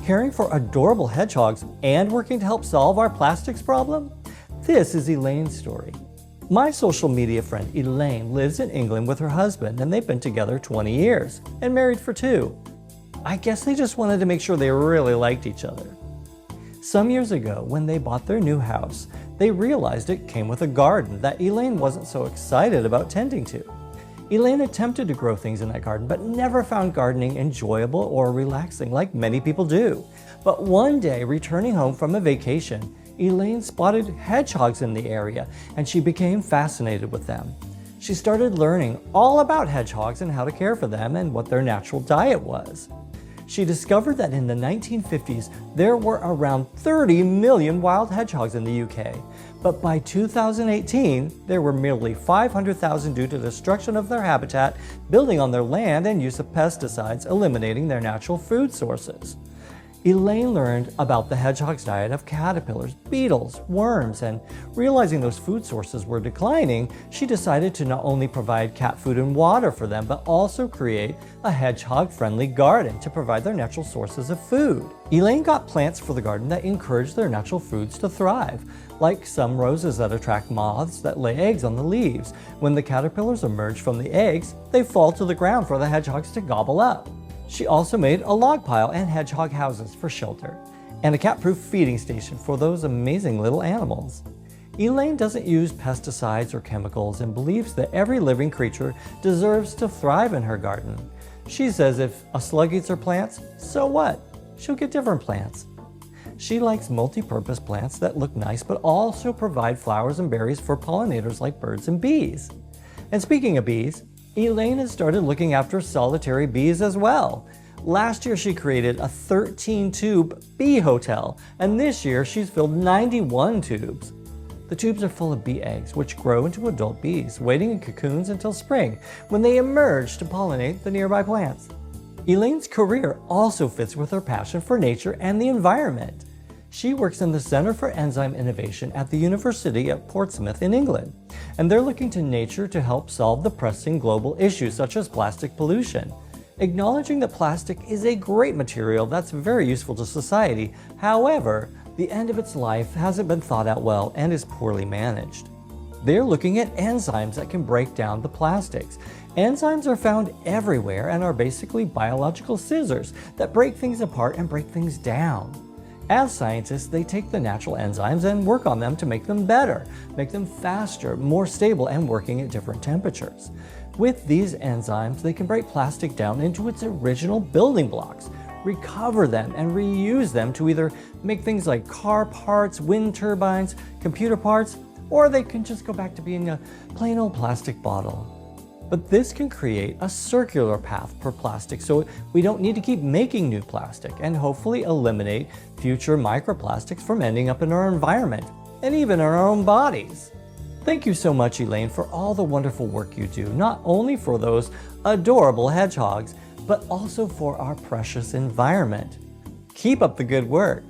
caring for adorable hedgehogs and working to help solve our plastics problem? This is Elaine's story. My social media friend Elaine lives in England with her husband, and they've been together 20 years and married for 2. I guess they just wanted to make sure they really liked each other. Some years ago, when they bought their new house, they realized it came with a garden that Elaine wasn't so excited about tending to. Elaine attempted to grow things in that garden, but never found gardening enjoyable or relaxing like many people do. But one day, returning home from a vacation, Elaine spotted hedgehogs in the area, and she became fascinated with them. She started learning all about hedgehogs and how to care for them and what their natural diet was. She discovered that in the 1950s, there were around 30 million wild hedgehogs in the UK, but by 2018, there were merely 500,000 due to destruction of their habitat, building on their land, and use of pesticides, eliminating their natural food sources. Elaine learned about the hedgehog's diet of caterpillars, beetles, worms, and realizing those food sources were declining, she decided to not only provide cat food and water for them, but also create a hedgehog-friendly garden to provide their natural sources of food. Elaine got plants for the garden that encourage their natural foods to thrive, like some roses that attract moths that lay eggs on the leaves. When the caterpillars emerge from the eggs, they fall to the ground for the hedgehogs to gobble up. She also made a log pile and hedgehog houses for shelter, and a cat-proof feeding station for those amazing little animals. Elaine doesn't use pesticides or chemicals and believes that every living creature deserves to thrive in her garden. She says if a slug eats her plants, so what? She'll get different plants. She likes multi-purpose plants that look nice but also provide flowers and berries for pollinators like birds and bees. And speaking of bees, Elaine has started looking after solitary bees as well. Last year she created a 13-tube bee hotel, and this year she's filled 91 tubes. The tubes are full of bee eggs, which grow into adult bees, waiting in cocoons until spring, when they emerge to pollinate the nearby plants. Elaine's career also fits with her passion for nature and the environment. She works in the Center for Enzyme Innovation at the University of Portsmouth in England, and they're looking to nature to help solve the pressing global issues such as plastic pollution. Acknowledging that plastic is a great material that's very useful to society, however, the end of its life hasn't been thought out well and is poorly managed. They're looking at enzymes that can break down the plastics. Enzymes are found everywhere and are basically biological scissors that break things apart and break things down. As scientists, they take the natural enzymes and work on them to make them better, make them faster, more stable, and working at different temperatures. With these enzymes, they can break plastic down into its original building blocks, recover them, and reuse them to either make things like car parts, wind turbines, computer parts, or they can just go back to being a plain old plastic bottle. But this can create a circular path for plastic, so we don't need to keep making new plastic, and hopefully eliminate future microplastics from ending up in our environment and even in our own bodies. Thank you so much, Elaine, for all the wonderful work you do, not only for those adorable hedgehogs, but also for our precious environment. Keep up the good work.